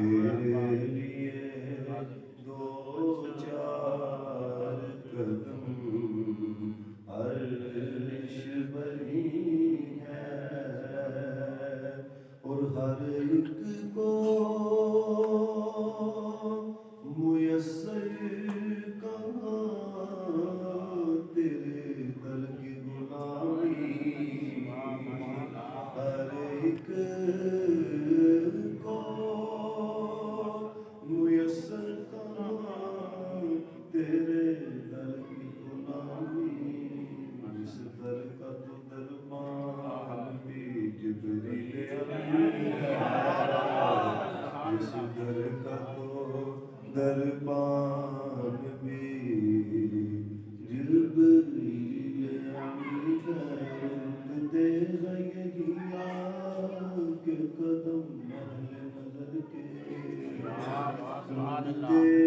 تیرے لیے دو چار قدم عرش بنی ہے، اور ہر ایک کو میسر کہاں تیرے در کی غلامی، ہر ایک کو میسر کہاں تیرے در کی غلامی، اس در کا تو دربان بھی جبریل امین ہے، اس در کا تو دربان بھی جبریل امین ہے، رکتے ہیں یہی آنکھ قدم اہل نظر کے، رکتے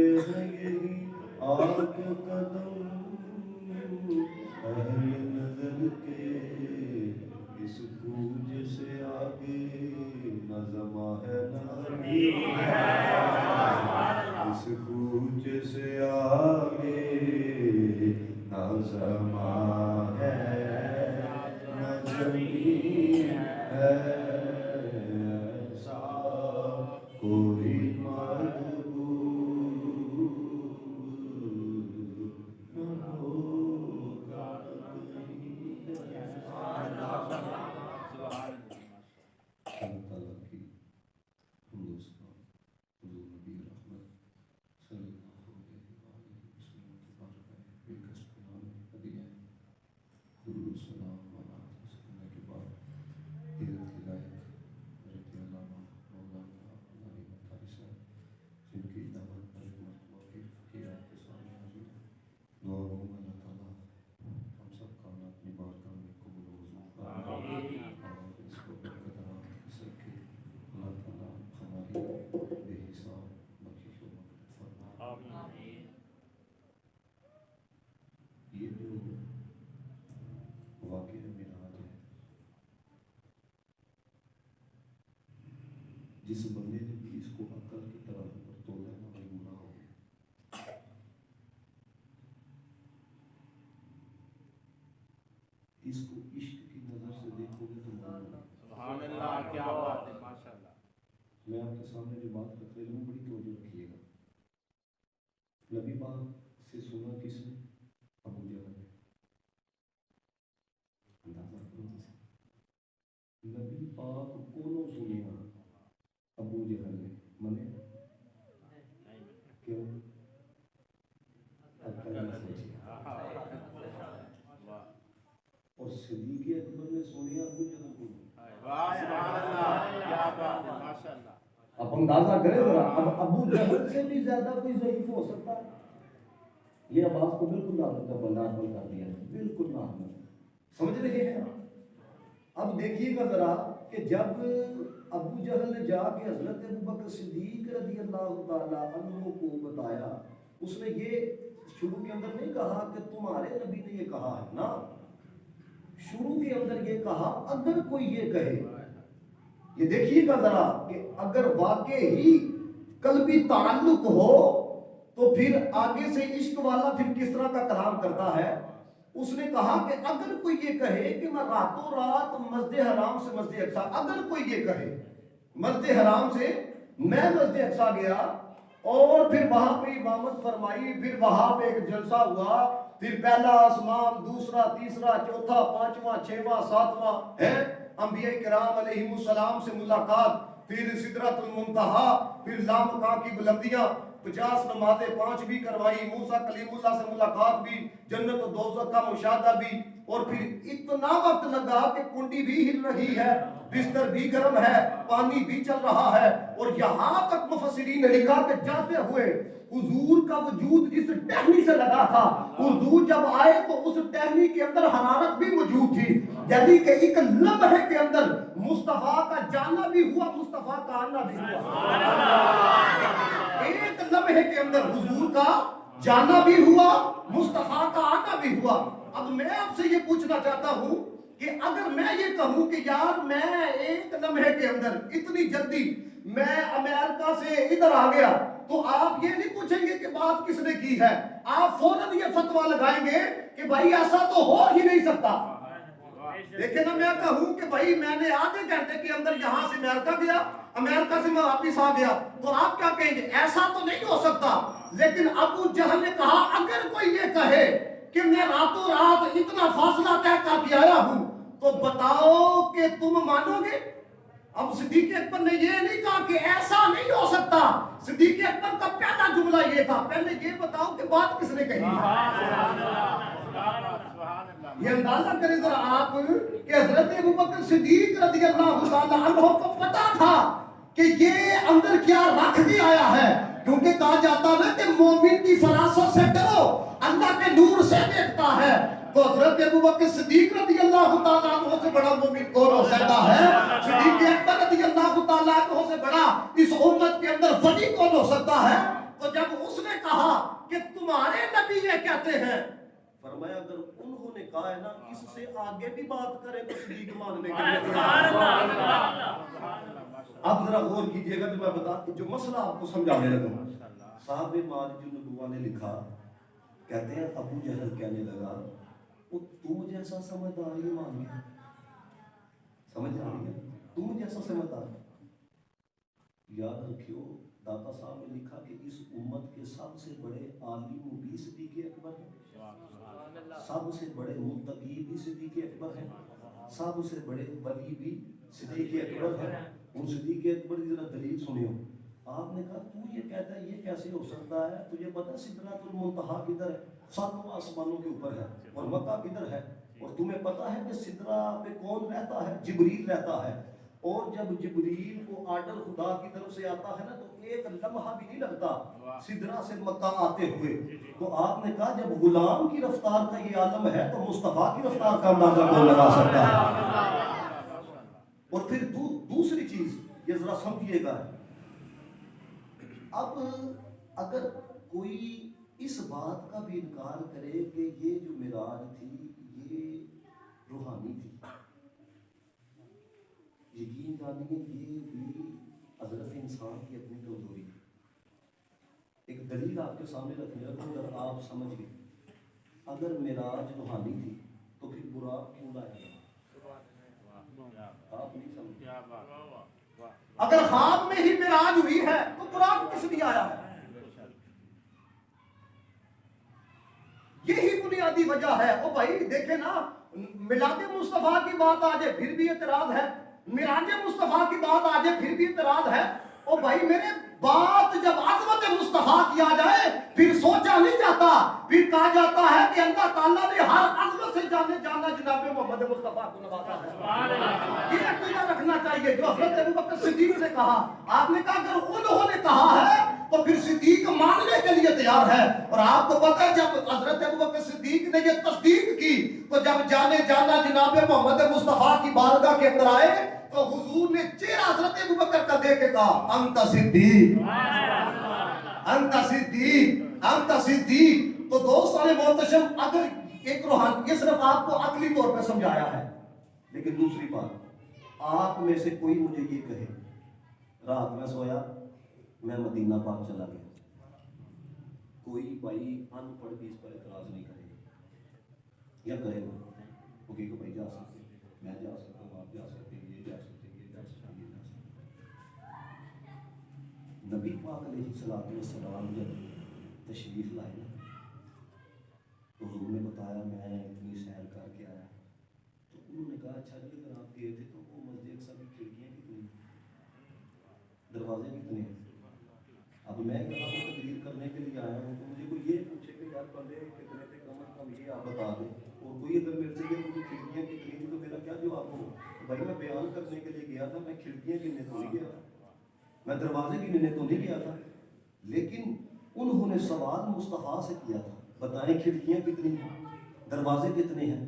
ہیں یہی آنکھ قدم اہل نظر کے، اس کوج سے آگے نہ زماں ہے نہ زمین ہے، اس کوج سے آگے نہ زماں ہے نہ زمین ہے، ایسا کوئی معبود نہ ہوگا کہیں۔ اللہ تعالیٰ کی ہندوستان حضور نبی رحمت صلی اللہ علیہ وآلہ وسلم کی بارگاہ بے کس پناہ ہدیہ درود سلام آلات سننے کے بعد حیرت کی لائق حضرت علامہ مولانا علی مطہری صاحب جن کی دعوت پر مرتبہ کی فقیر آپ کے سامنے حاضر ہے، دعا گو اللہ تعالیٰ ہم سب کا اپنی بارگاہ میں قبول و منظور فرمائے، اور اس کو برقرار رکھ کے اللہ تعالیٰ ہماری بے حساب بخشش و مغفرت فرمائے۔ یہ جو واقعہ معراج ہے، جس بندے نے بھی اس کو عقل کی طرف پر تولا ہے وہ گناہ ہو گیا۔ اس کو عشق کی نظر سے دیکھو گے تو سبحان اللہ، کیا بات ہے، ماشاءاللہ۔ میں آپ کے سامنے جو بات رکھ رہی ہوں بڑی توجہ رکھیے گا۔ نبی پاک سے سنا کس نے؟ ابو جہل نے۔ اندازہ کرو کسی، نبی پاک کو نو سنیا ابو جہل نے منے کیوں؟ عقل نہ سوچی، اور صدیق اکبر نے سنیا ابو جہل کو۔ اب اندازہ کریں ذرا، اب ابو جہل سے بھی زیادہ کوئی ضعیف ہو سکتا ہے؟ یہ عباس کو بالکل نہ بندار بند کر دیا ہے، بالکل نہ سمجھ رہے ہیں۔ اب دیکھیے گا ذرا کہ جب ابو جہل نے جا کے حضرت ابوبکر صدیق رضی اللہ تعالیٰ عنہ کو بتایا، اس نے یہ شروع کے اندر نہیں کہا کہ تمہارے نبی نے یہ کہا ہے نا، شروع کے اندر یہ کہا اگر کوئی یہ کہے۔ یہ دیکھیے گا ذرا کہ اگر واقعی قلبی تعلق ہو تو پھر آگے سے عشق والا پھر کس طرح کا کلام کرتا ہے۔ اس نے کہا کہ اگر کوئی یہ کہے کہ میں راتوں رات مسجد حرام سے مسجد اقصی، اگر کوئی یہ کہے مسجد حرام سے میں مسجد اقصی گیا اور پھر وہاں پہ امامت فرمائی، پھر وہاں پہ ایک جلسہ ہوا، پھر پہلا آسمان، دوسرا، تیسرا، چوتھا، پانچواں، چھواں، ساتواں ہے، انبیاء کرام علیہ السلام سے ملاقات، پھر سدرۃ المنتہا، پھر لامکاں کی بلندیاں، 50 نمازیں 5 بھی کروائی، موسیٰ کلیم اللہ سے ملاقات بھی، جنت و دوزخ کا مشاہدہ بھی، اور پھر اتنا وقت لگا کہ کنڈی بھی ہل رہی ہے، بستر بھی گرم ہے، پانی بھی چل رہا ہے، اور یہاں تک مفسرین نے لکھا کہ جاتے ہوئے حضور کا وجود جس ٹہنی سے لگا تھا، حضور جب آئے تو اس ٹہنی کے اندر حرارت بھی موجود تھی، یعنی کہ ایک لمحے کے اندر مصطفیٰ کا جانا بھی ہوا، مصطفیٰ کا آنا بھی ہوا، ایک لمحے کے اندر حضور کا جانا بھی ہوا، مصطفیٰ کا آنا بھی ہوا۔ اب میں آپ سے یہ پوچھنا چاہتا ہوں کہ اگر میں یہ کہوں کہ یار میں ایک لمحے کے اندر اتنی جلدی میں امریکہ سے ادھر آ گیا تو آپ یہ نہیں پوچھیں گے کہ بات کس نے کی ہے، آپ فوراً یہ فتویٰ لگائیں گے کہ بھائی ایسا تو ہو ہی نہیں سکتا۔ لیکن میں کہوں کہ بھائی میں نے آدھے گھنٹے کے اندر یہاں سے امریکہ گیا، امریکہ سے میں واپس آ گیا، تو آپ کیا کہیں گے؟ ایسا تو نہیں ہو سکتا۔ لیکن ابو جہل نے کہا اگر کوئی یہ کہے کہ میں راتوں رات اتنا فاصلہ طے کر کے آیا ہوں تو بتاؤ کہ تم مانو گے؟ اب صدیق اکبر نے یہ نہیں کہا کہ ایسا نہیں ہو سکتا، صدیق اکبر کا پہلا جملہ یہ تھا پہلے یہ بتاؤ کہ بات کس نے کہی ہے۔ یہ اندازہ کریں ذرا آپ کہ حضرت ابوبکر صدیق رضی اللہ تعالیٰ عنہ کو پتا تھا کہ یہ اندر کیا رکھ کے آیا ہے، کیونکہ کہا جاتا ہے کہ مومن کی فراست سے ڈرو، اللہ کے نور سے دیکھتا ہے۔ تو حضرت ابوبکر صدیق رضی اللہ تعالیٰ عنہ سے بڑا مومن کون ہو سکتا ہے؟ صدیق اکبر رضی اللہ تعالیٰ عنہ سے بڑا اس امت کے اندر ولی کون ہو سکتا ہے؟ تو جب اس نے کہا کہ تمہارے نبی یہ کہتے ہیں، فرمایا اگر انہوں نے کہا ہے نا اس سے آگے بھی بات کریں تو صدیق ماننے کے لیے۔ اب ذرا غور کیجئے گا جو میں بتا جو مسئلہ آپ کو سمجھانے لگا ہوں۔ صاحب معارج النبوہ نے لکھا، کہتے ہیں ابو جہل کہنے لگا وہ تم جیسا سمجھدار ہی مان گیا، سمجھ آ رہی ہے؟ تم جیسا سمجھدار۔ یاد رکھیو داتا صاحب نے لکھا کہ اس امت کے سب سے بڑے عالم بھی صدیق اکبر ہیں، سب سے بڑے متقی بھی صدیق اکبر ہیں، سب سے بڑے ولی بھی صدیق اکبر ہیں۔ ان صدیق اکبر کی ذرا دلیل سنیو۔ آپ نے کہا تو یہ کہتا ہے یہ کیسے ہو سکتا ہے؟ تجھے پتہ ہے سدرۃ المنتہا کدھر ہے؟ ساتوں آسمانوں کے اوپر ہے، اور مکہ کدھر ہے؟ اور تمہیں پتہ ہے کہ سدرہ پہ کون رہتا ہے؟ جبریل رہتا ہے، اور جب جبریل کو آرڈر خدا کی طرف سے آتا ہے نا تو ایک لمحہ بھی نہیں لگتا سدرہ سے مکہ آتے ہوئے۔ تو آپ نے کہا جب غلام کی رفتار کا یہ عالم ہے تو مصطفیٰ کی رفتار کا اندازہ کون لگا سکتا ہے؟ اور پھر دوسری چیز یہ ذرا سمجھیے گا، اب اگر کوئی اس بات کا بھی انکار کرے کہ یہ جو معراج تھی یہ روحانی تھی، یقین جانیے یہ بھی حضرت انسان کی اپنی کمزوری ہے۔ ایک دلیل آپ کے سامنے رکھنے لگا، اگر آپ سمجھ گئے اگر معراج روحانی تھی تو پھر براق کیوں لایا؟ آپ نہیں سمجھے؟ اگر خواب میں ہی معراج ہوئی ہے تو براق کس لیے آیا ہے؟ یہی بنیادی وجہ ہے۔ او بھائی دیکھیں نا، میلاد مصطفیٰ کی بات آ جائے پھر بھی اعتراض ہے، معراج مصطفیٰ کی بات آ جائے پھر بھی اعتراض ہے۔ او بھائی میرے بات جب عظمت مصطفیٰ کی آ جائے پھر سوچا نہیں جاتا، پھر کہا جاتا ہے کہ اللہ تعالیٰ نے ہر عظمت سے جانا جناب محمد مصطفیٰ کو نوازا ہے۔ یہ عقیدہ رکھنا چاہیے جو حضرت ابوبکر صدیق نے کہا۔ آپ نے کہا اگر انہوں نے کہا ہے تو پھر صدیق ماننے کے لیے تیار ہے۔ اور آپ کو پتہ ہے جب حضرت ابوبکر صدیق نے یہ تصدیق کی تو جب جانا جناب محمد مصطفیٰ کی بارگاہ کے اندر آئے تو حضور نے چہرہ حضرت ابوبکر کا دیکھ کے کہا انت صدیق، انت صدیق، انت صدیق۔ تو دوستان محتشم اگر ایک روحانی، یہ صرف آپ کو عقلی طور پہ سمجھایا ہے، لیکن دوسری بات آپ میں سے کوئی مجھے یہ کہے رات میں سویا میں مدینہ پاک چلا گیا، کوئی بھائی ان پڑھ بھی اس پر اعتراض نہیں کرے گا یا کرے گا؟ وہ کہ بھائی جا سکتے میں جا سکتا ہوں، آپ جا سکتے ہیں، یہ جا سکتے ہیں، یہ جا سکتے ہیں، یہ جا سکتے ہیں۔ نبی پاک علیہ السلام جب تشریف لائے تو حضور نے بتایا میں اتنی سیر کر کے آیا، تو انہوں نے کہا اچھا جی اگر آپ گئے تھے تو وہ مسجد سب کی کھڑکیاں کتنی، دروازے کتنے ہیں؟ اب میں یہاں پر تقریر کرنے کے لیے آیا ہوں تو مجھے کوئی یہ پوچھے کہ یار بندے کتنے تھے کم از کم یہ آپ بتا دیں، اور کوئی اگر میرے سے یہ مجھے کھڑکیاں کتنی تھی تو میرا کیا جواب ہو؟ بھائی میں بیان کرنے کے لیے گیا تھا، میں کھڑکیاں گننے تو نہیں گیا تھا، میں دروازے گننے تو نہیں گیا تھا، لیکن انہوں نے سوال مصطفیٰ سے کیا تھا بتائیں کھڑکیاں کتنی ہیں، دروازے کتنے ہیں؟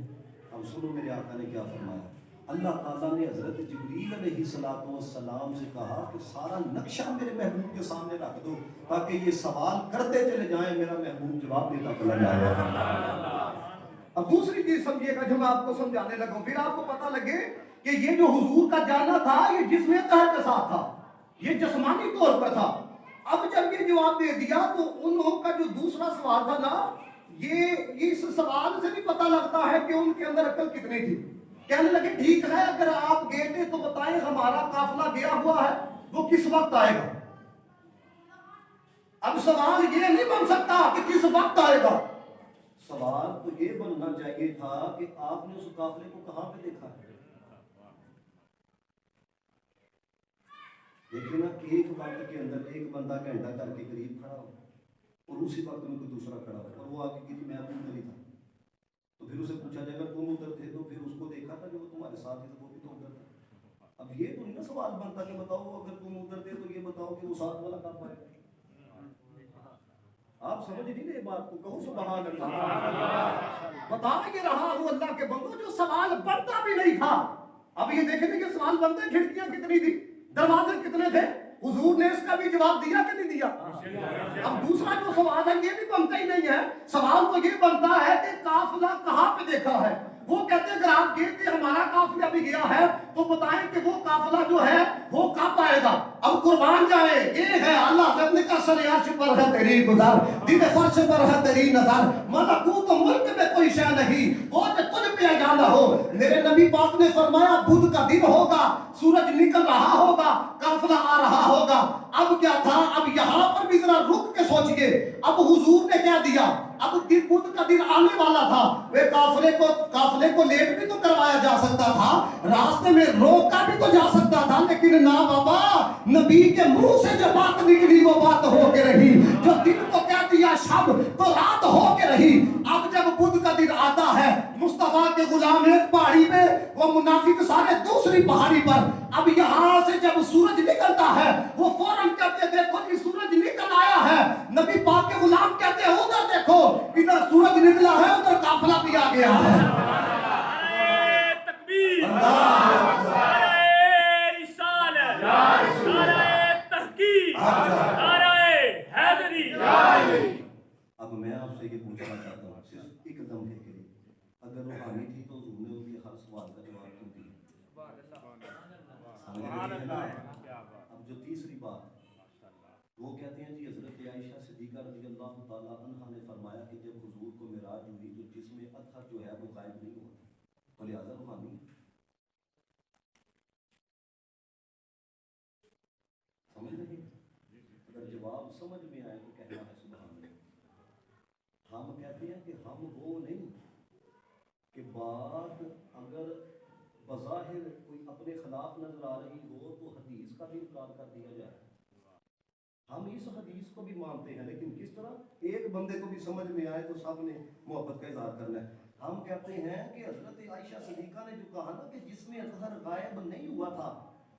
اب سنو میرے آقا نے کیا فرمایا۔ اللہ تعالیٰ نے حضرت جبریل علیہ السلام سے کہا کہ سارا نقشہ میرے محبوب کے سامنے رکھ دو تاکہ یہ سوال کرتے چلے جائیں، میرا محبوب جواب دیتا چلا جائے۔ اب دوسری چیز سمجھیے گا جو میں آپ کو سمجھانے لگا ہوں، پھر آپ کو پتہ لگے کہ یہ جو حضور کا جانا تھا یہ جسم طاہر کے ساتھ تھا، یہ جسمانی طور پر تھا. اب جب یہ جواب دے دیا تو انہوں کا جو دوسرا سوال تھا نا، یہ اس سوال سے بھی پتہ لگتا ہے کہ ان کے اندر عقل کتنی تھی. کہنے لگے ٹھیک ہے اگر آپ گئے تھے تو بتائیں ہمارا قافلہ گیا ہوا ہے وہ کس وقت آئے گا. اب سوال یہ نہیں بن سکتا کہ کس وقت آئے گا، سوال تو یہ بننا چاہیے تھا کہ آپ نے اس قافلے کو کہاں پہ دیکھا ہے. دیکھیں نا ایک وقت کے اندر ایک بندہ گھنٹہ کر کے قریب کھڑا ہو اور اسی وقت میں کوئی دوسرا کھڑا ہو اور وہ آگے کہ میں ادھر ہی تھا، تو پھر اسے پوچھا جائے گا تم ادھر تھے تو پھر اس کو دیکھا تھا جو تمہارے ساتھ ہی تھا وہ بھی تو ادھر تھا. اب یہ تو نہیں نا سوال بنتا کہ بتاؤ اگر تم ادھر تھے تو یہ بتاؤ کہ وہ ساتھ والا کب آئے گا. آپ سمجھ نہیں رہے بات کو، کہو سبحان اللہ. بتا یہ رہا ہوں اللہ کے بندو جو سوال بنتا بھی نہیں تھا. اب یہ دیکھیں کہ سوال بنتے کھڑکیاں کتنی تھی، دروازے کتنے تھے، حضور نے اس کا بھی جواب دیا کہ نہیں دیا. اب دوسرا جو سوال ہے یہ بھی بنتا ہی نہیں ہے. سوال تو یہ بنتا ہے کہ قافلہ کہاں پہ دیکھا ہے. وہ کہتے ہیں اگر آپ گئے تھے ہمارا قافلہ بھی گیا ہے تو بتائیں کہ وہ قافلہ جو ہے وہ کب آئے گا. اب قربان جائے یہ ہے اللہ جب کا سر عرش پر ہے تیری گزر، دل فرش پر ہے تیری نظر، ملکوت ملک میں کوئی شے نہیں وہ جو تجھ پہ جانا ہو. میرے نبی پاک نے فرمایا بدھ کا دن ہوگا، سورج نکل رہا ہوگا، قافلہ آ رہا ہوگا. اب کیا تھا، اب یہاں پر بھی ذرا رک کے سوچئے. اب حضور نے کیا دیا، اب بدھ کا دن آنے والا تھا. وہ قافلے کو لیٹ بھی تو کروایا جا سکتا تھا، راستے میں روکا بھی تو جا سکتا تھا، لیکن نہ بابا، نبی کے منہ سے جو بات نکلی وہ بات ہو کے رہی. جو دن کو کہہ دیا شب تو رات ہو کے رہی. اب جب بدھ کا دن آتا ہے، مصطفیٰ کے غلام ایک پہاڑی پہ، وہ منافق سارے دوسری پہاڑی پر. اب یہاں سے جب سورج نکلتا ہے وہ فوراً کہتے ہیں دیکھو جی سورج نکل آیا ہے. نبی پاک کے غلام کہتے ہیں ادھر دیکھو، ادھر سورج نکلا ہے، ادھر قافلہ بھی آ گیا ہے. تکبیر، نعرہ رسالت، نعرہ تحقیق، نعرہ حیدری. اب میں آپ سے یہ پوچھنا چاہتا ہوں صرف ایک دم ہے کہ اگر روحانی تھی تو حضور نے بھی ہر سوال کا جواب کیوں دیا. اب جو تیسری بات وہ کہتے ہیں جی حضرت عائشہ صدیقہ رضی اللہ تعالیٰ عنہ نے فرمایا کہ جب حضور کو معراج ہوئی تو جسم اطہر جو ہے وہ غائب نہیں ہوا تو لہٰذا روحانی. سمجھ نہیں، اگر جواب سمجھ میں آئے تو کہنا ہے سبحان اللہ. ہم کہتے ہیں کہ ہم وہ نہیں کہ بات اگر بظاہر کوئی اپنے خلاف نظر آ رہی ہو تو حدیث کا بھی انکار کر دیا جائے. ہم اس حدیث کو بھی مانتے ہیں لیکن کس طرح ایک بندے کو بھی سمجھ میں آئے تو سب نے محبت کا اظہار کرنا ہے. ہم کہتے ہیں کہ حضرت عائشہ صدیقہ نے جو کہا نا کہ جس میں اطہر غائب نہیں ہوا تھا،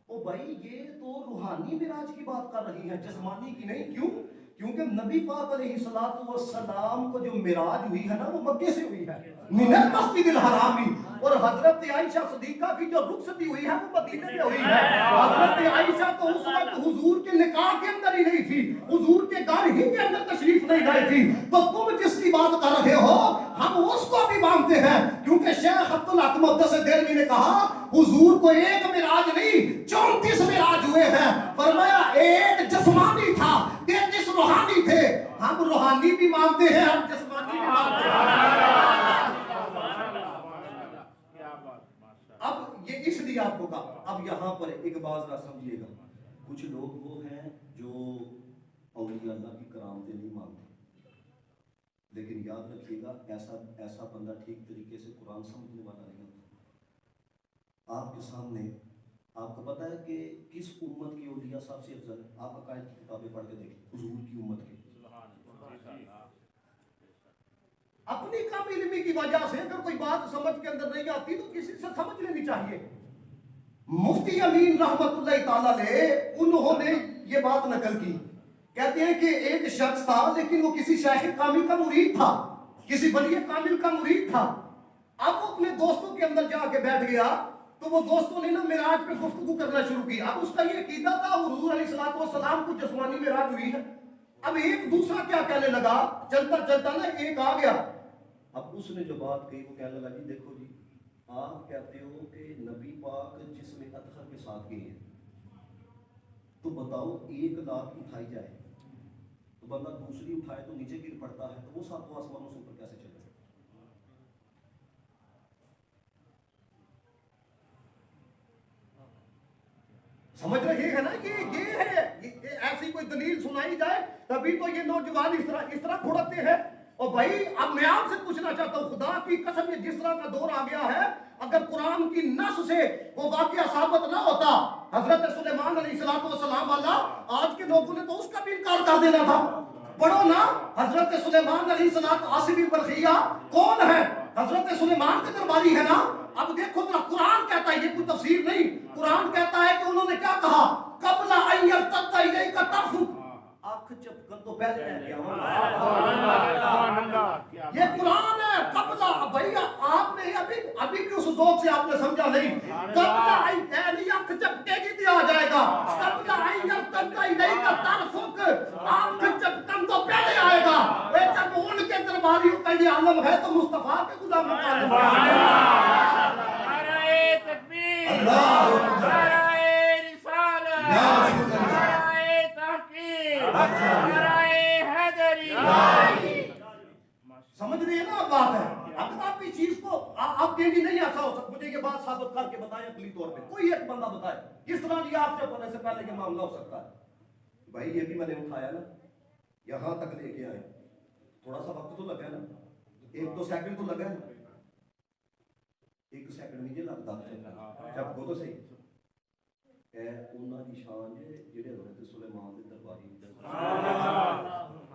او بھائی یہ تو روحانی معراج کی بات کر رہی ہیں، جسمانی کی نہیں. کیوں؟ کیونکہ نبی پاک علیہ الصلوۃ والسلام کو جو معراج ہوئی ہے نا وہ مکے سے ہوئی ہے، من المسجد الحرامی. اور حضرت عائشہ صدیقہ کی جو رخصتی ہوئی ہے وہ مدینے میں ہوئی ہے. حضرت عائشہ تو اس وقت حضور کے نکاح کے اندر ہی نہیں تھی، حضور کے گھر ہی کے اندر تشریف نہیں لائے تھی. تو تم جس کی بات کر رہے ہو ہم اس کو بھی مانتے ہیں، کیونکہ شیخ عبد الحق مقدس دہلوی نے کہا حضور کو ایک معراج نہیں 34 معراج ہوئے ہیں. فرمایا ایک جسمانی تھا، 33 روحانی تھے. ہم روحانی بھی مانتے ہیں، ہم جسمانی بھی مانتے ہیں. اب یہ اس لیے آپ کو کہا. اب یہاں پر ایک بات ذرا سمجھیے گا، کچھ لوگ وہ ہیں جو اولیاء اللہ کی کرامتیں نہیں مانتے، لیکن یاد رکھیے گا ایسا بندہ ٹھیک طریقے سے قرآن سمجھنے والا نہیں ہوتا. آپ کے سامنے آپ کو پتا ہے کہ کس امت کی اولیاء سب سے افضل ہے؟ آپ عقائد کی کتابیں پڑھ کے دیکھیں، حضور کی امت کی. اپنی کم علمی کی وجہ سے اگر کوئی بات سمجھ کے اندر نہیں آتی تو کسی سے سمجھ لینی چاہیے. مفتی امین رحمت اللہ تعالیٰ علیہ انہوں نے یہ بات نقل کی، کہتے ہیں کہ ایک شخص تھا لیکن وہ کسی شیخ کامل کا مرید تھا، کسی ولی کامل کا مرید تھا. اب وہ اپنے دوستوں کے اندر جا کے بیٹھ گیا تو وہ دوستوں نے نا معراج پہ گفتگو کرنا شروع کی. اب اس کا یہ عقیدہ تھا حضور علیہ الصلوۃ والسلام کو جسمانی معراج ہوئی ہے. اب ایک دوسرا کیا کہنے لگا، چلتا چلتا نا ایک آ گیا. اب اس نے جو بات کہی وہ کہنے لگا جی دیکھو جی آپ کہتے ہو کہ نبی پاک جس میں اطہر کے ساتھ گئے ہیں، تو بتاؤ 1,00,000 اٹھائی جائے تو بندہ دوسری اٹھائے تو نیچے گر پڑتا ہے، تو وہ ساتوں آسمانوں سے اوپر کیسے چلے؟ سمجھ رہے ہیں نا؟ یہ ہے، ایسی کوئی دلیل سنائی جائے تبھی تو یہ نوجوان اس طرح بھڑکتے ہیں. اور بھائی اب میں آپ سے پوچھنا چاہتا ہوں، خدا کی قسم یہ جس طرح کا دور آ گیا ہے، اگر قرآن کی نص سے وہ واقعہ ثابت نہ ہوتا حضرت سلیمان علیہ السلام والا، آج کے لوگوں نے تو اس کا بھی انکار کر دینا تھا. پڑھو نا حضرت سلیمان علیہ السلام عاصمی برخیہ کون ہے؟ حضرت سلیمان کے درباری ہے نا. اب دیکھو ذرا قرآن کہتا ہے، یہ کوئی تفسیر نہیں، قرآن کہتا ہے کہ انہوں نے کیا کہا؟ قبل ان یرتد الیک طرفک، آنکھ چپکن تو پہلے میں کیا ہوں. یہ قرآن ہے. قبل بھائی آپ نے ابھی بھی اس ذوق سے آپ نے سمجھا نہیں. قبل یعنی آنکھ چپکے گی دیا جائے گا. قبل ان یرتد الیک طرفک، آنکھ چپکن تو پہلے آئے گا. جب ان کے درباریوں کا یہ عالم ہے تو مصطفیٰ کے غلام مقام سمجھ رہی ہے نا بات ہے. اب آپ کی چیز کو آپ کہیں نہیں ایسا ہو سکتا. مجھے یہ بات ثابت کر کے بتائیں عقلی طور پہ، کوئی ایک بندہ بتائے کس طرح یہ آپ سے پڑھنے سے پہلے یہ معاملہ ہو سکتا ہے. بھائی یہ بھی میں نے اٹھایا نا، یہاں تک لے کے آئے، تھوڑا سا وقت تو لگا نا، 1-2 سیکنڈ تو لگا نا. 1 سیکنڈ بھی نہیں لگتا جب کو تو صحیح اے انہاں دی شان ہے جڑے حضرت سلیمان دے درباری.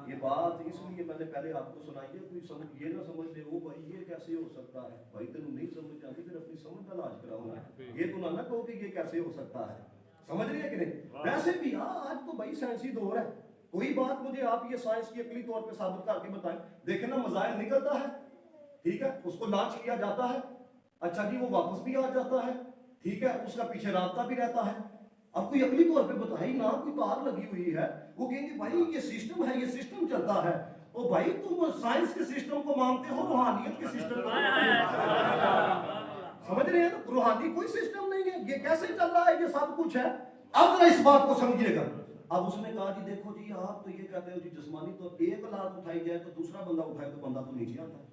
یہ بات اس لیے میں نے پہلے آپ کو سنائی ہے، کوئی سمجھ یہ نہ سمجھ لے وہ بھائی یہ کیسے ہو سکتا ہے. بھائی تینوں نہیں سمجھ آتی پھر اپنی سمجھ کا علاج کراؤں گا. یہ تو نہ کہو کہ یہ کیسے ہو سکتا ہے. سمجھ رہی ہے کہ نہیں؟ ویسے بھی آج تو بھائی سائنسی دور ہے، کوئی بات مجھے آپ یہ سائنس کی عقلی طور پہ ثابت کر کے بتائیں. دیکھیں نا مزائل نکلتا ہے، ٹھیک ہے، اس کو لانچ کیا جاتا ہے، اچھا جی وہ واپس بھی آ جاتا ہے، ٹھیک ہے، اس کا پیچھے رابطہ بھی رہتا ہے. اب کوئی عقلی طور پہ بتائی نہ، کوئی تار لگی ہوئی ہے، وہ کہیں گے بھائی یہ سسٹم ہے، یہ سسٹم چلتا ہے. او بھائی تم سائنس کے سسٹم کو مانتے ہو، روحانیت کے سسٹم کو سمجھ رہے ہیں نا؟ روحانی کوئی سسٹم نہیں ہے، یہ کیسے چل رہا ہے، یہ سب کچھ ہے. اب ذرا اس بات کو سمجھیے گا. اب اس نے کہا جی دیکھو جی آپ تو یہ کہتے ہو جی جسمانی طور 1,00,000 اٹھائی جائے تو دوسرا بندہ اٹھائے تو بندہ تو نیچے آتا ہے.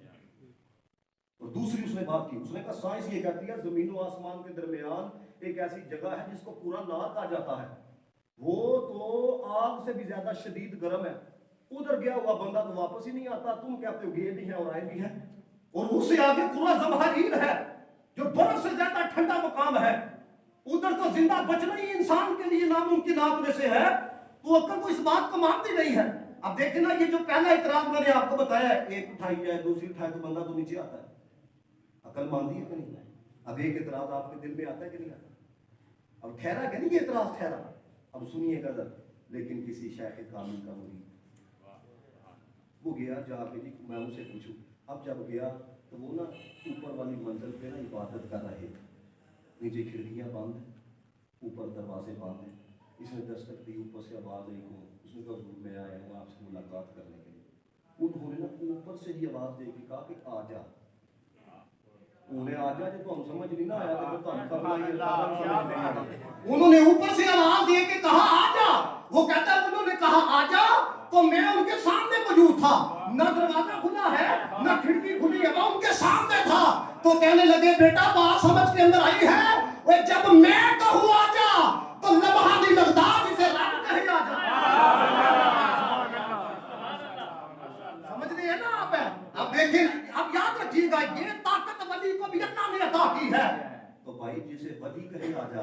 اور دوسری اس نے بات کی، اس نے کہا سائنس یہ کہتی ہے زمین و آسمان کے درمیان ایک ایسی جگہ ہے جس کو پورا نار کہا جاتا ہے، وہ تو آگ سے بھی زیادہ شدید گرم ہے. ادھر گیا ہوا بندہ تو واپس ہی نہیں آتا. تم کہتے ہو یہ بھی ہے اور آئے بھی ہیں. اور اس سے آگے پورا زمہریر ہے جو برف سے زیادہ ٹھنڈا مقام ہے. ادھر تو زندہ بچنا ہی انسان کے لیے ناممکنات میں سے ہے. تو عقل کو اس بات کو مانتی نہیں ہے. اب دیکھیں نا یہ جو پہلا اعتراض میں نے آپ کو بتایا ہے، ایک اٹھائی جائے دوسری اٹھائے تو بندہ تو نیچے آتا ہے. عقل مانتی ہے کہ نہیں؟ اب ایک اعتراض آپ کے دل میں آتا ہے کہ نہیں آتا؟ اب ٹھہرا کہ نہیں یہ اعتراض ٹھہرا؟ اب سنیے گا ذرا. لیکن کسی شیخ کامل کا مرید وہ گیا جا کے جی میں ان سے پوچھوں. اب جب گیا تو وہ نا اوپر والی منزل پہ نا عبادت کر رہے، نیچے کھڑکیاں بند ہیں، اوپر دروازے بند ہیں. اس نے دستک دی، اوپر سے آواز آئی کو، اس نے کہا حضور میں آیا ہوں آپ سے ملاقات کرنے کے لیے. انہوں نے نا اوپر سے ہی آواز دے کے کہا کہ آ جا. انہیں آ جا جو ہم سمجھ نہیں نہ آیا تو ہم کرنا ہی ہے. انہوں نے اوپر سے آواز دے کے کہا آ جا. وہ کہتا ہے انہوں نے کہا آ جا تو میں ان کے سامنے موجود تھا، نہ دروازہ کھلا ہے نہ کھڑکی کھلی ہے، میں ان کے سامنے تھا. تو کہنے لگے بیٹا بات سمجھ کے اندر آئی ہے؟ وہ جب میں کہوں آ جا تو لمحہ نہیں لگتا جسے رب کہے آ جا. سمجھ رہی ہے نا آپ؟ اب دیکھیں، اب یاد رکھیے گا یہ طاقت ولی کو بھی اللہ نے عطا کی ہے. تو بھائی جسے ولی کہے آ جا.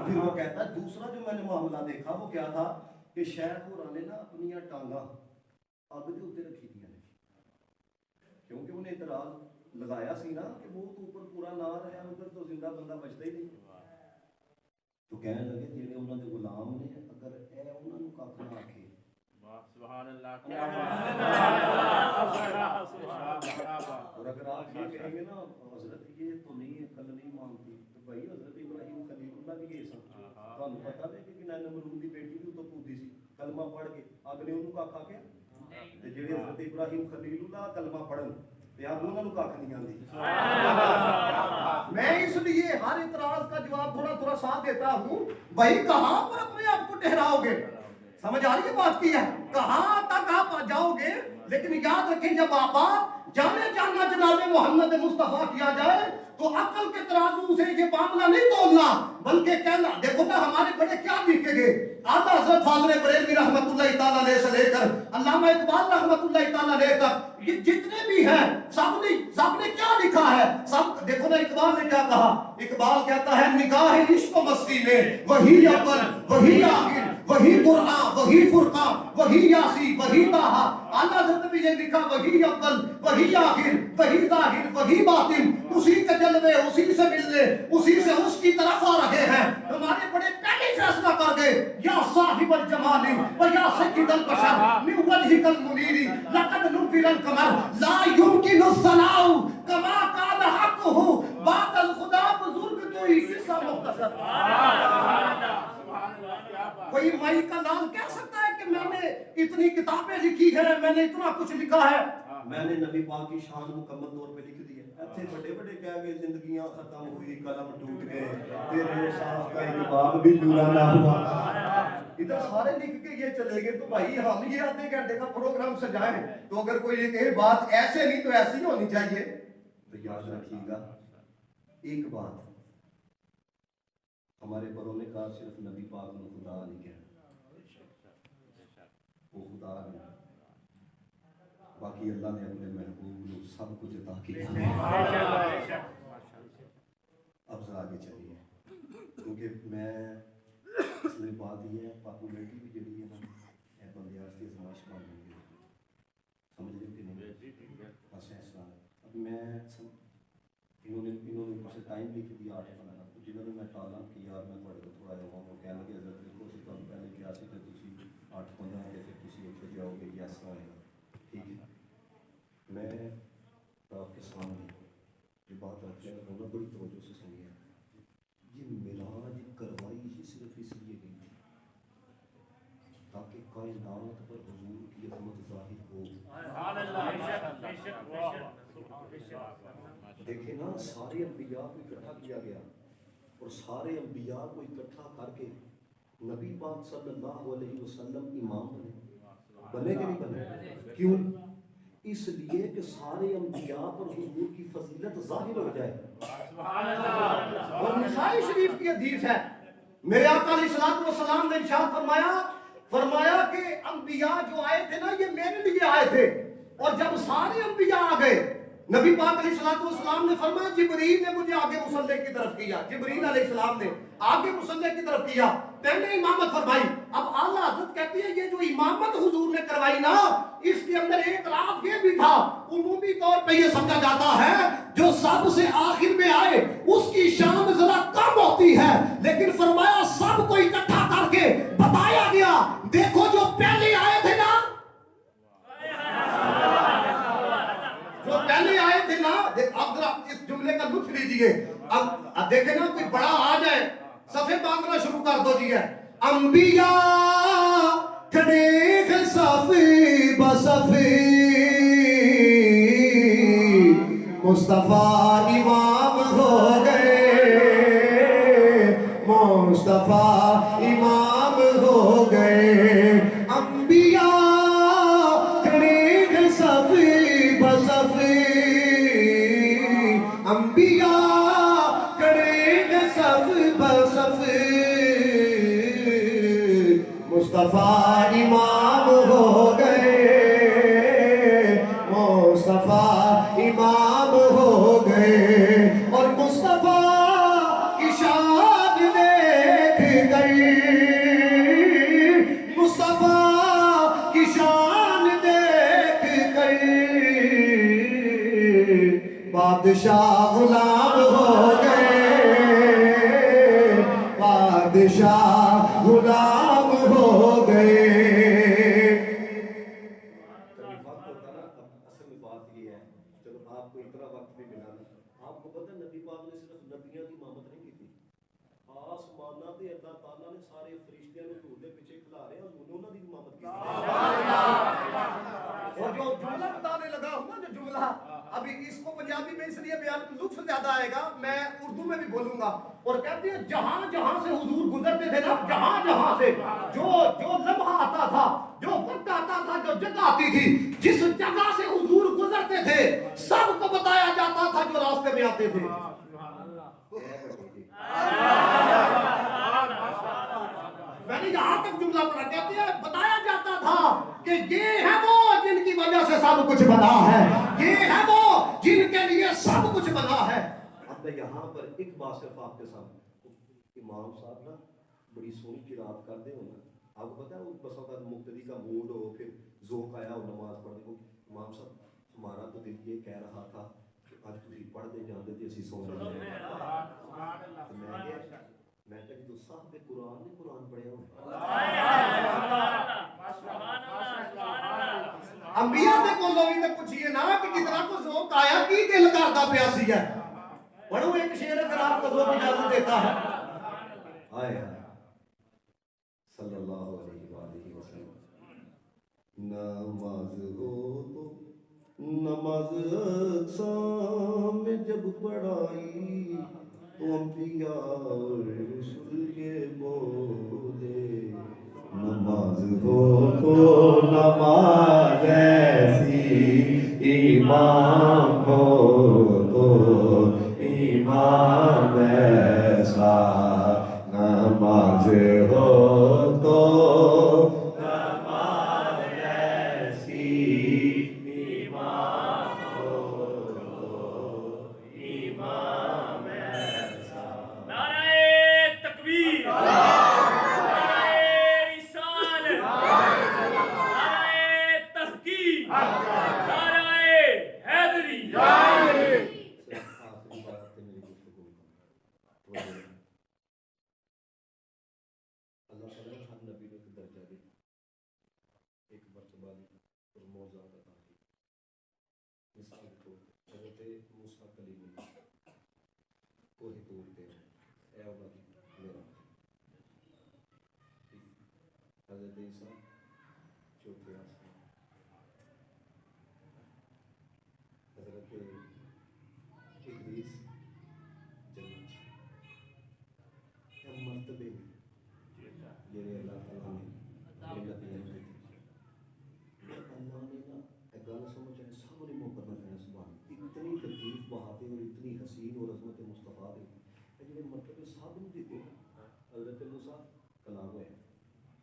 پھر وہ کہتا ہے دوسرا جو میں نے معاملہ دیکھا وہ کیا تھا کہ شیخ ہوراں نے نا اپنی ٹانگاں اگ دے اوتے رکھی دیا نے، کیونکہ انہیں اعتراض لگایا سی نا کہ وہ تو اوپر پورا نار ہے، ادھر تو زندہ بندہ بچتا ہی نہیں. تو کہنے لگے جڑے انہاں دے غلام نے اگر اے انہاں نوں کھ نہ آکھے، سبحان اللہ، کیا اور اگر آپ یہ کہیں گے نا حضرت یہ تو نہیں ہے کل نہیں مانتی، تو بھائی حضرت ابراہیم خلیل اللہ بھی یہ سب تمہیں پتہ ہے کہ نمرود دی بیٹی بھی تو پوتی سی کلمہ پڑھ کے اگ نے انہوں کھا کے. جڑے حضرت ابراہیم خلیل اللہ کلمہ پڑھن تے اب انہاں نوں ککھ نہیں آندی. میں اس لیے ہر اعتراض کا جواب تھوڑا تھوڑا ساتھ دیتا ہوں. بھائی کہاں پر اپنے آپ کو ٹھہراؤ گے؟ سمجھ آ رہی ہے بات کی ہے؟ کہاں تک آپ جاؤ گے؟ لیکن یاد رکھیں جب آپ جانے جانا جناب محمد مصطفیٰ کیا جائے تو عقل کے ترازو سے یہ معاملہ نہیں تولنا بلکہ کہنا. دیکھو نا ہمارے بڑے کیا لکھے گئے. آقا حضرت فاضل بریلوی رحمت اللہ تعالیٰ علیہ سے لے کر علامہ اقبال رحمت اللہ تعالیٰ علیہ تک یہ جتنے بھی ہیں سب نے کیا لکھا ہے؟ سب دیکھو نا اقبال نے کیا کہا. اقبال کہتا ہے نگاہ عشق و مستی میں وہی اول وہی آخر وہی قرآن وہی فرقان وہی یاسی وہی طٰہٰ. اعلیٰ حضرت نے بھی یہ لکھا وہی اول وہی آخر وہی ظاہر وہی باطن. اسی کے جلوے اسی سے ملنے اسی سے اس کی طرف آ رہے ہیں. ہمارے بڑے پہلے فیصلہ کر گئے یا صاحب الجمال و یا سید البشر من وجهك المنیر لقد نفر القمر لا يمكن الثناء كما كان حقه بعد الخدا بزرگ تو ہی قصہ مختصر. کوئی مائی کا نام کہہ سکتا ہے کہ میں نے اتنی کتابیں لکھی ہیں میں نے اتنا کچھ لکھا ہے؟ میں نے نبی پاک کی شان مکمل طور پہ لکھ دی ہے. ایسے بڑے بڑے کہہ گئے زندگیاں ختم ہوئی قلم ٹوٹ گئے تیرے صاف کا ایک بھی پورا نہ ہوا. ادھر سارے لکھ کے یہ چلے گئے تو بھائی ہم یہ آدھے گھنٹے کا پروگرام سجائیں تو اگر کوئی یہ کہے بات ایسے نہیں تو ایسی ہونی چاہیے تو یاد رکھیے گا ایک بات. ہمارے بڑوں نے کہا صرف نبی پاک نے خدا نہیں کہا. وہ خدا نہیں باقی اللہ نے اپنے محبوب کو سب کچھ عطا کیا. اب ذرا آگے چلیے کیونکہ میں اصل بات یہ ہے پاپولیٹی بھی جڑی ہے نا بندے واسطے سماج کا سمجھ رہے کہ نہیں بس ایسا. اب میں انہوں نے کچھ ٹائم لکھ دیا 8 15 جنہوں نے میں ٹالا کہ یار میں تھوڑے کو تھوڑا جہاں وہ کہنے لگے حضرت دیکھو سی تو پہلے کیا سی کہ تسی 8 15 کے پھر تسی اتنے جاؤ گے یہ ایسا ہوئے گا. ٹھیک ہے میں آپ کے سامنے یہ بات رکھنے لگا ہوں بڑی توجہ سے سنیے. یہ معراج کروائی ہی صرف اس لیے گئی تھی تاکہ کائنات پر حضور کی عظمت ظاہر ہو. دیکھیں نا سارے انبیاء کو اکٹھا کیا گیا اور سارے انبیاء کو اکٹھا کر کے نبی پاک صلی اللہ علیہ وسلم امام بنے کہ نہیں بنے؟ کیوں؟ اس لیے کہ سارے انبیاء پر حضور کی فضیلت ظاہر ہو جائے. اور نسائی شریف کی حدیث ہے میرے آقا علیہ الصلوۃ والسلام نے ارشاد فرمایا کہ انبیاء جو آئے تھے نا یہ میرے لیے آئے تھے اور جب سارے انبیاء آ گئے نبی پاک علیہ الصلوۃ والسلام نے فرمایا جبریل نے مجھے آگے مصلی کی طرف کیا. جبریل علیہ السلام نے آگے مصلی کی طرف کیا میں نے امامت فرمائی. اب اعلیٰ حضرت کہتی ہے یہ جو امامت حضور نے کروائی نا اس کے اندر ایک راز یہ بھی تھا. عمومی طور پہ یہ سمجھا جاتا ہے جو سب سے آخر میں آئے اس کی شان ذرا کم ہوتی ہے لیکن فرمایا سب کو اکٹھا کر کے بتایا گیا دیکھو جو پہلے آئے تھے نا جو پہلے آئے تھے نا اب ذرا اس جملے کا لطف لیجئے. اب دیکھیں نا کوئی بڑا آ جائے صفحے باندھنا شروع کر دو جی ہے. انبیاء کھڑے صفی بصفی مصطفیٰ امام ہو گئے مصطفیٰ امام ہو گئے. انبیاء کھڑے صفی بصفی انبیاء کھڑے صف بصفی مصطفیٰ امام ہو گئے مصطفیٰ امام ہو گئے. اور مصطفیٰ کی شان دیکھ گئی مصطفیٰ کی شان دیکھ گئی بادشاہ غلام ہو گئے بادشاہ غلام ہو گئے. اصل میں بات یہ ہے چلو آپ کو اتنا وقت بھی ملا آپ کو پتہ نبی پاک نے صرف نبیوں کی امامت نہیں کی تھی. آسمانہ تے اللہ تعالیٰ نے سارے فرشتیاں نے حضور دے پیچھے کھلا رہے اور انہوں نے امامت کی. اور جو جملہ بتانے لگا ہوں نا جو جملہ ابھی پنجابی میں اس لیے بیان لطف زیادہ آئے گا, میں اردو میں بھی بولوں گا. اور کہتے ہیں جہاں جہاں سے حضور گزرتے تھے نا, جہاں جہاں سے جو لمحہ آتا تھا, جو وقت آتا تھا, جو جگہ آتی تھی, جس جگہ سے حضور گزرتے تھے سب کو بتایا جاتا تھا جو راستے میں آتے تھے. میں نے یہاں تک جملہ پڑھا, کہتے ہیں بتایا جاتا تھا کہ یہ ہے وہ جن کی وجہ سے سب کچھ بنا ہے, یہ ہے وہ جن کے لیے سب کچھ بنا ہے. اب میں یہاں پر ایک بات صرف آپ کے سامنے, امام صاحب نا بڑی سونی قرات کرتے ہو نا, آپ کو پتا ہے وہ بس اوقات مقتدی کا موڈ ہو, پھر ذوق آیا ہو نماز پڑھنے کو, امام صاحب ہمارا تو دل یہ کہہ رہا تھا کہ آج تھی پڑھ دے جاندے تھے اسی سو رہے ہیں. میں کہا جی تو صاحب قرآن نے قرآن پڑھے ہو, انبیاء تے کولوں بھی تے پوچھئے نا کہ کتنا کو ذوق آیا, کی دل کردا پیا سی ہے. پڑھو ایک شعر اگر آپ کو ذوق اجازت دیتا ہے. ہائے ہائے صلی اللہ علیہ وآلہ وسلم. نماز ہو تو نماز اقصا میں جب پڑھائی تو انبیاء اور رسول کے بولے, نماز ہو تو نماز ایسی, امام ہو تو امام ایسا, نماز ہو تو نماز ایسی, امام ہو تو امام ایسا. نعرہ تکبیر, نعرہ رسالت, نعرہ تحقیق, نعرہ حیدری. آخری بات ہے میری گفتگو کا, اللہ تعالیٰ نے ہر نبی کو ایک درجہ دی, ایک مرتبہ دی اور موضوعات عطا کی. مثال کے طور پر حضرت موسیٰ کلیم اللہ کوہ طور پہ اے اللہ میرا, حضرت عیسیٰ چوتھے آسمان, حضرت ادریس جنت. یہ مرتبے یہ اللہ تعالیٰ نے ملت دیا ہے. اللہ نے نا ایک گانا سمجھ ہے سامنے موقع نہ کہنا سبحان, اتنی لطیف باتیں اور اتنی حسین اور عظمت مصطفیٰ دی جنہیں مرتبے صاحب نے دیتے ہیں. حضرت موسیٰ کلام ہے,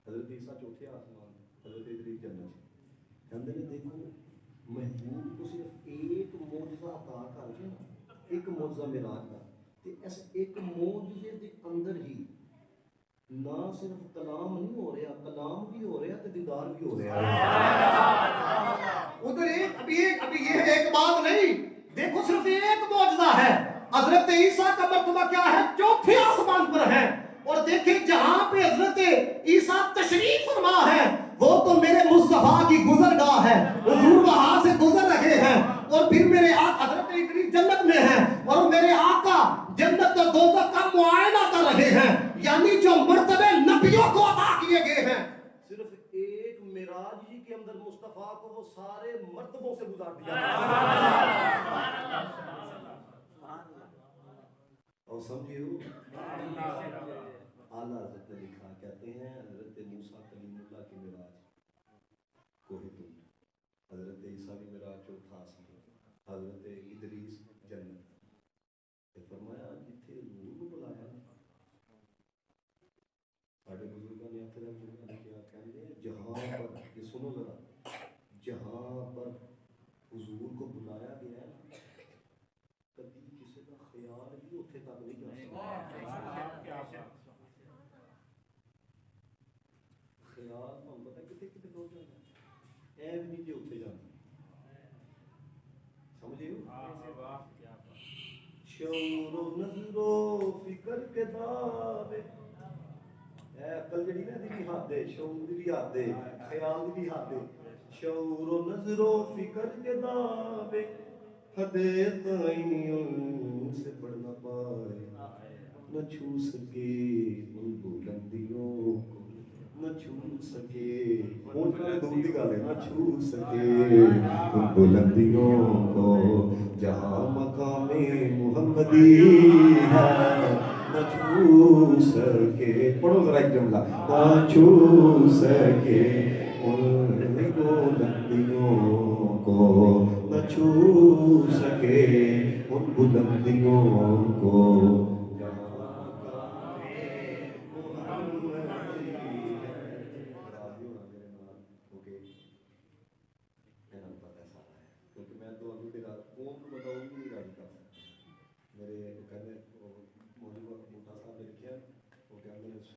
حضرت عیسیٰ چوتھے آسمان, حضرت ادریس جنت. کہندے نے دیکھو محبوب کو صرف ایک معجزہ عطا کر کے نا, ایک معجزہ معراج کا, تے اس ایک معجزے دے اندر ہی نہ صرف کلام نہیں ہو رہا, کلام بھی ہو رہا تے دیدار بھی ہو رہا ہے. ادھر ایک ابھی یہ ایک بات نہیں, دیکھو صرف ایک معجزہ ہے. حضرت عیسیٰ کا مرتبہ کیا ہے, چوتھے آسمان پر ہے. اور دیکھیں جہاں پہ حضرت عیسیٰ تشریف فرما ہے وہ تو میرے مصطفیٰ کی گزرگاہ ہے, حضور وہاں سے گزر رہے ہیں. اور پھر میرے آقا حضرت ادریس جنت میں ہیں اور میرے آقا جنت اور دوزخ کا معائنہ کر رہے ہیں. یعنی جو مرتبے نبیوں کو عطا کیے گئے ہیں, صرف ایک معراج ہی کے اندر مصطفیٰ کو وہ سارے مرتبوں سے گزار دیا. اور سمجھیو اعلیٰ حضرت نے لکھا, کہتے ہیں حضرت موسیٰ کلیم اللہ کی معراج کوہ طور, حضرت عیسیٰ کی معراج چوتھا آسمان, حضرت ادریس جنت. فرمایا جتھے حضور کو بلایا ساڈے بزرگوں نے اپنے جملہ لکھا, کہتے ہیں جہاں پر, یہ سنو ذرا, جہاں پر حضور کو بلایا گیا ہے کبھی کسی کا خیال بھی اتنے تک نہیں جا سکتا. خیال تو ہم پتہ کتنے کتنے لوگ جانا اے بھی نہیں جی اتنے جانا, سمجھیو. شعور و نظر و فکر کے دعوے, اے عقل جڑی نا دی بھی حد ہے, شعور دی بھی حد ہے, خیال دی بھی حد ہے. شعور و نظر و فکر کے دعوے حدے تائیں ان سے بڑھ نہ پائے, نہ چھو سکے ان بلندیوں کو, نہ چھو سکے پہنچنا دور کی گل ہے نہ چھو سکے ان بلندیوں کو جہاں مقام محمدی ہے نہ چھو سکے. پڑھو ذرا ایک جملہ. نہ چھو سکے ان بلندیوں کو نہ چھو سکے ان بلندیوں کو